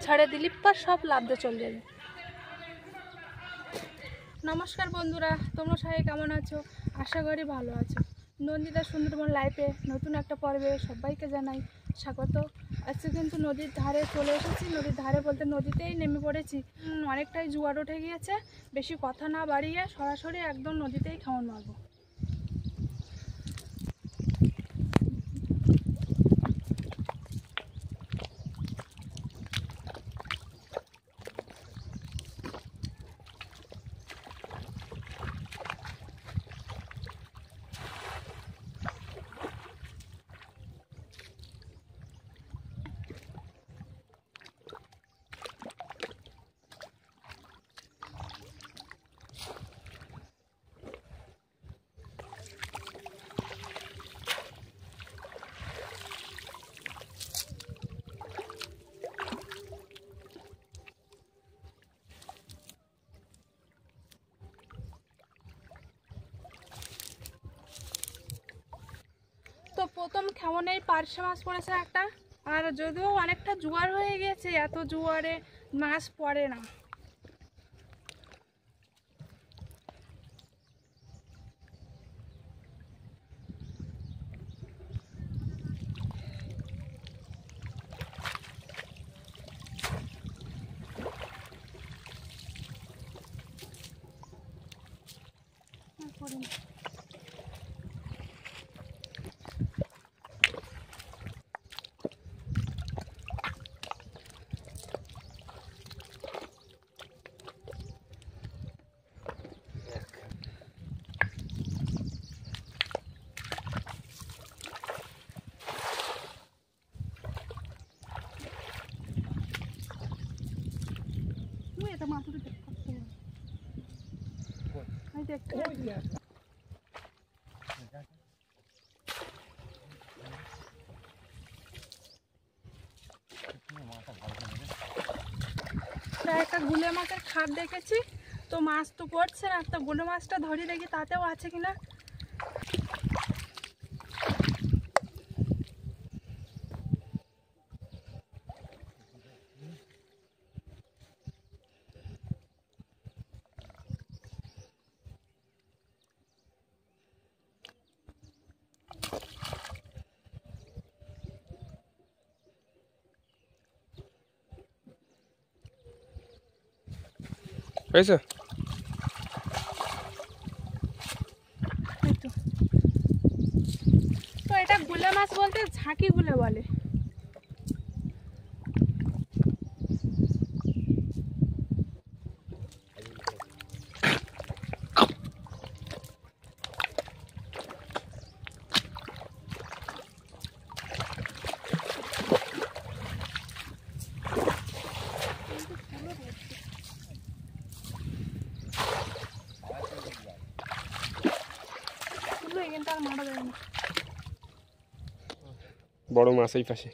ছাড়ে দিলীপ পর সব লাভতে চলে যাবে। নমস্কার বন্ধুরা, তোমরা সবাই কেমন আছো? আশা করি ভালো আছো। নন্দিতা সুন্দরবন লাইফে নতুন একটা পর্বে সবাইকে জানাই স্বাগত। আজকে কিন্তু নদীর ধারে চলে এসেছি। নদীর ধারে বলতে নদীতেই নেমে পড়েছি। অনেকটাই জোয়ার উঠে গিয়েছে। বেশি কথা না বাড়িয়ে সরাসরি একদম নদীতেই খাওয়ান মারবো। তো প্রথম খাওয়ানেই পার্শে মাছ পড়েছে একটা, আর যদিও অনেকটা জোয়ার হয়ে গেছে, এত জোয়ারে মাছ পড়ে না। একটা গুলে মাছের খাপ দেখেছি, তো মাছ তো পড়ছে না। তো গুলে মাছটা ধরে দেখি তাতেও আছে কিনা। পেয়েছো? তো এটা গুলে মাছ বলতে ঝাঁকি গুলে বলে। বড় মাছ এই পাশে।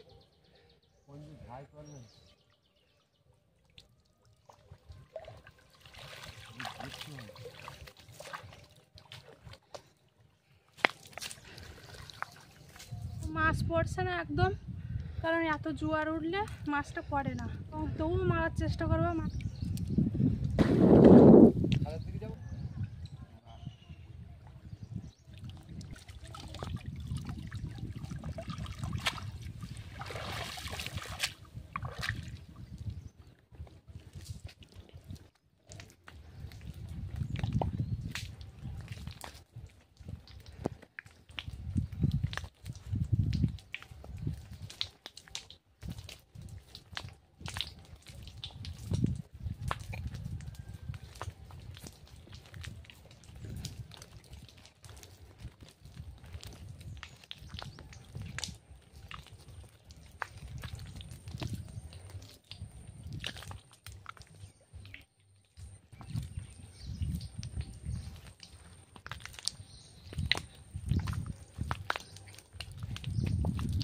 মাছ পড়ছে না একদম, কারণ এত জোয়ার উঠলে মাছটা পড়ে না। তবুও মারার চেষ্টা করবো।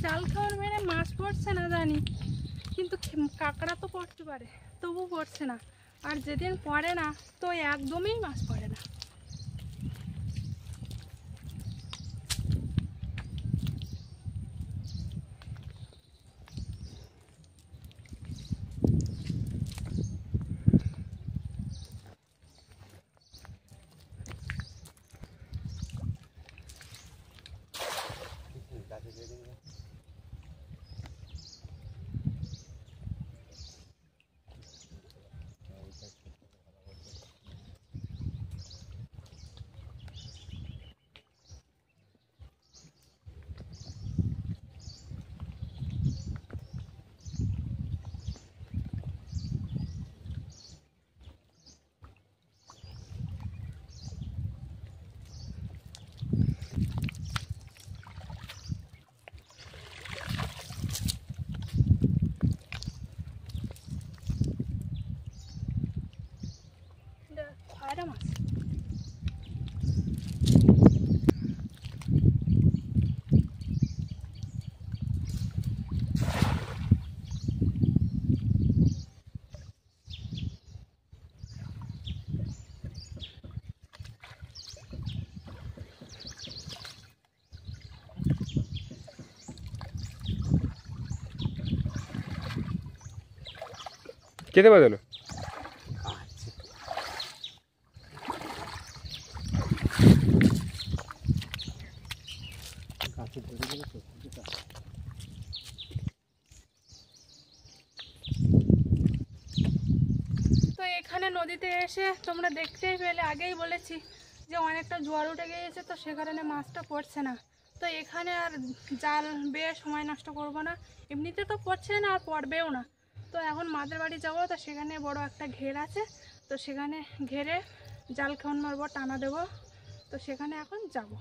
জাল খাওয়ার মেরে মাছ পড়ছে না জানি, কিন্তু কাঁকড়া তো পড়তে পারে, তবু পড়ছে না। আর যেদিন পড়ে না তো একদমই মাছ পড়ে না। আয়রা মাছ। কেটে বদলো তো এখানে নদীতে এসে তোমরা দেখতেই পেলে, আগেই বলেছি যে অনেকটা জোয়ার উঠে গিয়েছে, তো সে কারণে মাছটা পড়ছে না। তো এখানে আর জাল বেয়ে সময় নষ্ট করব না, এমনিতে তো পড়ছে না আর পড়বেও না। তো এখন মাদের বাড়ি যাবো, তো সেখানে বড় একটা ঘের আছে, তো সেখানে ঘেরে জাল খাওয়ান মারবো, টানা দেবো, তো সেখানে এখন যাব।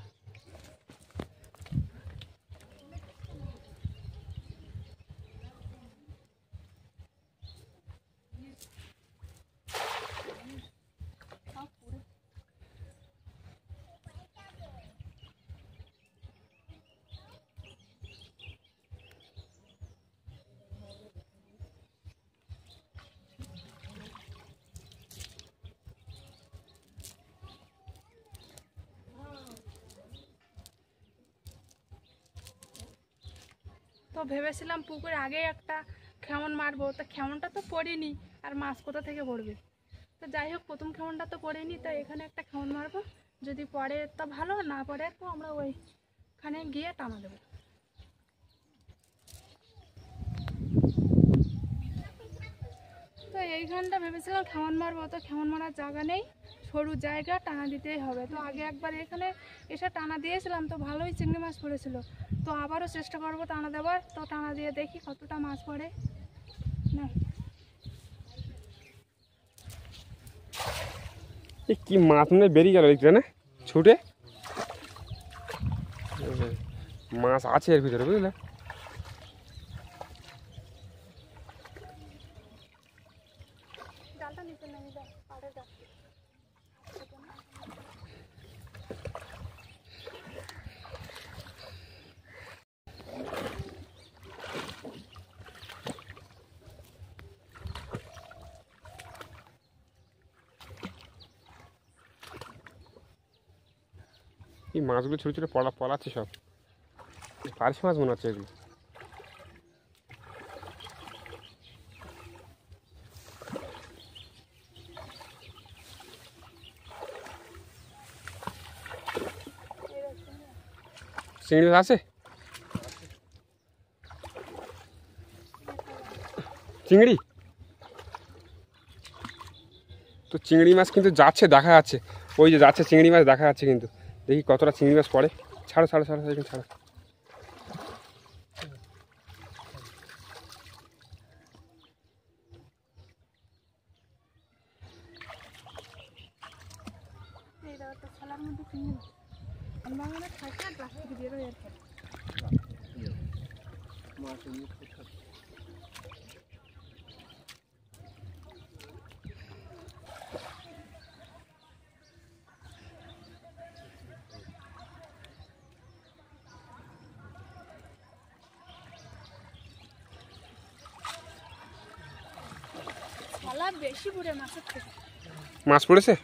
তো ভেবেছিলাম পুকুরে আগে একটা খেমন মারবো, তো খেমনটা তো পড়িনি, আর মাছ কোথা থেকে পড়বে। তো যাই হোক, প্রথম খেমনটা তো পড়েনি, তো এখানে একটা খেমন মারবো, যদি পড়ে তো ভালো, না পড়ে তো আমরা ওইখানে গিয়ে টানা দেবো। তো এইখানটা ভেবেছিলাম খেমন মারবো, তো খেমন মারার জায়গা নেই, সরু জায়গা, টানা দিতেই হবে। তো আগে একবার এখানে এসে টানা দিয়েছিলাম, তো ভালোই চিংড়ি মাছ পড়েছিল। তো আবারও চেষ্টা করবো টানা দেওয়ার, তো টানা দিয়ে দেখি কতটা মাছ পড়ে না। কি মাছ মনে বেরিয়ে গেল দেখতে না ছুটে, মাছ আছে এর ভিতরে বুঝলে। জালটা নিচে নামি দাও, পাড়ে যা। এই মাছগুলো ছোটো ছোটো পলাচ্ছে সব, পার্শে মাছ মনে হচ্ছে এগুলো। চিংড়ি মাছ আছে, চিংড়ি তো চিংড়ি মাছ কিন্তু যাচ্ছে, দেখা যাচ্ছে, ওই যে যাচ্ছে চিংড়ি মাছ দেখা যাচ্ছে, কিন্তু দেখি কতটা চিংড়ি মাছ পড়ে। ছাড়ো ছাড়ো ছাড়ো ছাড়ো ছাড়ো। এই দাও তো ছালার মধ্যে চিংড়ি মাছ, আমরা মানে খাইতে আর প্লাস্টিক দিয়ে রয়ে আর ছালা বেশি পড়ে মাছের থেকে। মাছ পড়েছে,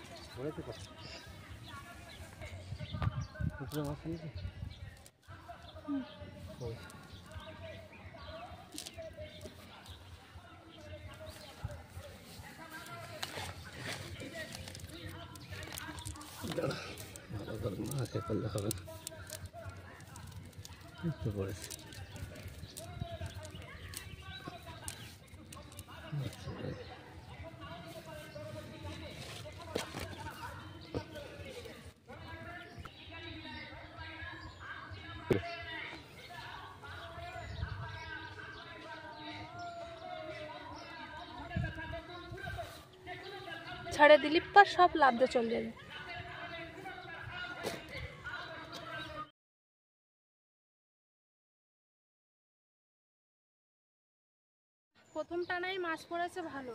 একটু পড়েছে। ছাড়ে দিলি পর সব লাভ দিয়ে চলে যাবে। প্রথম টানাই মাছ পড়েছে ভালো,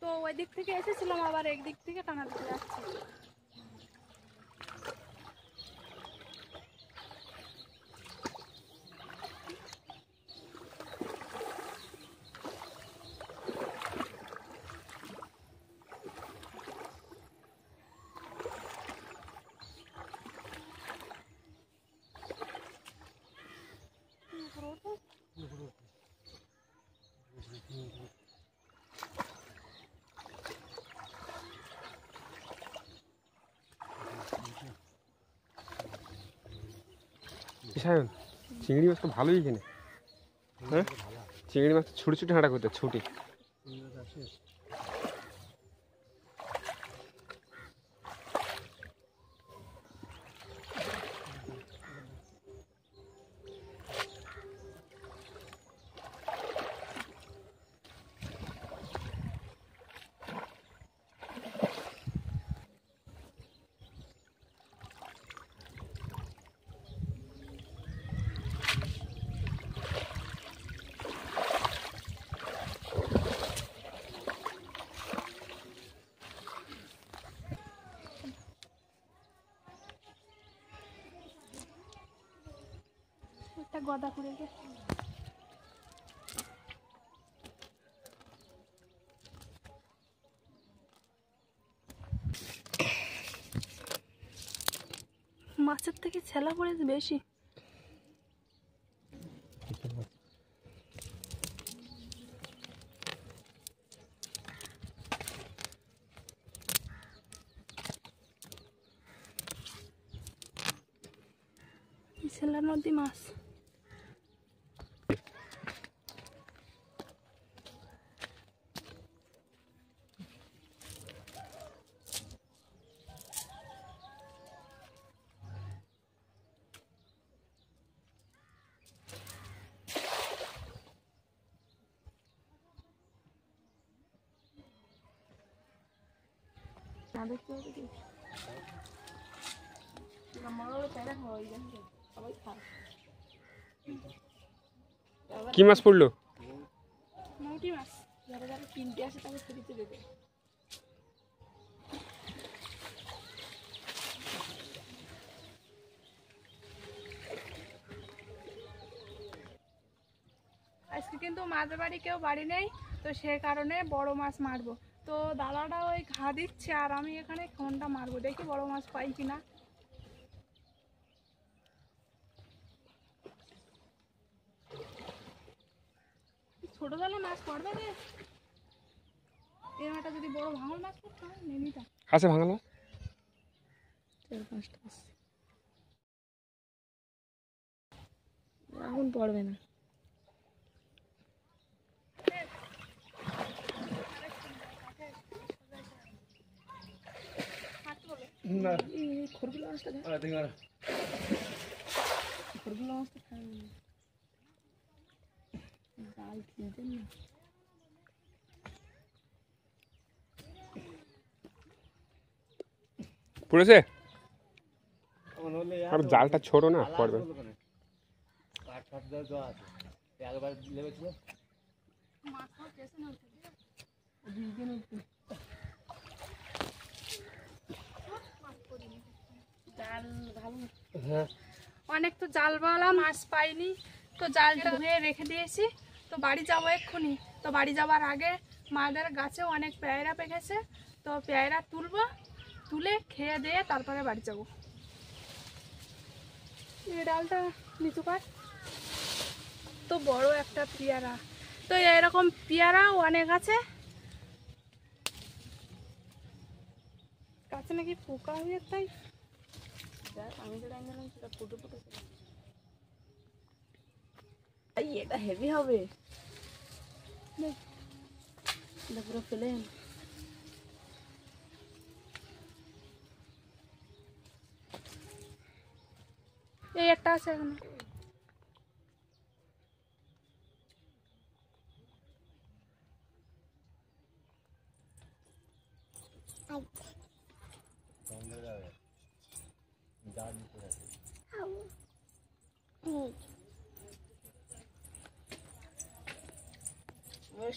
তো ওই দিক থেকে এসেছিলাম, আবার একদিক থেকে টানা দিতে যাচ্ছি। সায়ন, চিংড়ি মাছ তো ভালোই এখানে। হ্যাঁ, চিংড়ি মাছ ছুটি ছুটি হাঁটা করতে ছুটি। একটা গদা করে গে। মাছের থেকে ছেলা পড়েছে বেশি। ছেলার নদী মাছ। কি মাছ পড়লো? নৌটি মাছ। যারা যারা কিনতে আসে তাকে ফ্রিতে দেবে। আজকে কিন্তু মাঝে বাড়ি কেউ বাড়ি নেই, তো সে কারণে বড় মাছ মারবো। তো দাদাটা ওই ঘা দিচ্ছে আর আমি এখানে ফোনটা মারবো, দেখি বড় মাছ পাই কিনা। ছোট জালে মাছ পড়বে রে, এরকম একটা যদি বড় ভাঙল মাছ পড়তো নিয়ে নিতাম। আছে ভাঙল মাছ? 4-5টা আছে, এখন পড়বে না। খড়গুলো মাছটা খড়গুলো মাছটা খাই জাল কিনতেন না। পড়েছে? আর জালটা ছোট না, পড়বে। অনেক তো জালওয়ালা মাছ পাইনি, তো জালটা ধুয়ে রেখে দিয়েছি। তো বাড়ি যাবো এক্ষুনি। তো বাড়ি যাওয়ার আগে মাদের গাছেও অনেক পেয়ারা পেকেছে, তো পেয়ারা তুলবো, তুলে খেয়ে দিয়ে তারপরে বাড়ি যাবো। এই ডালটা নিচু কর। তো বড় একটা পেয়ারা, তো এরকম পেয়ারাও অনেক আছে। গাছে নাকি পোকা হয়ে, তাই আমি যেটা আনলাম সেটা ফুটে ফুটে। এটা হেভি হবে, দেখ, এটা পুরো প্লেন। এই একটা আছে এখানে।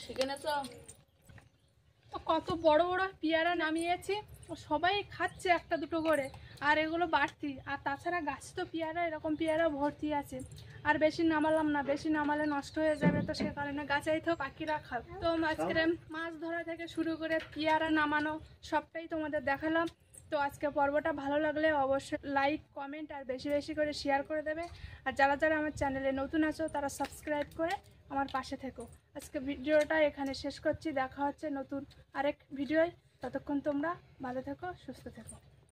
শিখে নেছো? তো কত বড় বড় পেয়ারা নামিয়েছি, ও সবাই খাচ্ছে একটা দুটো করে, আর এগুলো বাড়তি। আর তাছাড়া গাছ তো পেয়ারা, এরকম পেয়ারা ভর্তি আছে। আর বেশি নামালাম না, বেশি নামালে নষ্ট হয়ে যাবে, তো সে কারণে গাছেই তো পাখিরা খাবে। তো আজকে মাছ ধরা থেকে শুরু করে পেয়ারা নামানো সবটাই তোমাদের দেখালাম। তো আজকে পর্বটা ভালো লাগলে অবশ্যই লাইক, কমেন্ট আর বেশি বেশি করে শেয়ার করে দেবে। আর যারা যারা আমার চ্যানেলে নতুন আছো তারা সাবস্ক্রাইব করে আমার পাশে থেকো। আজকে ভিডিওটা এখানে শেষ করছি, দেখা হচ্ছে নতুন আরেক ভিডিওয়। ততক্ষণ তোমরা ভালো থেকো, সুস্থ থেকো।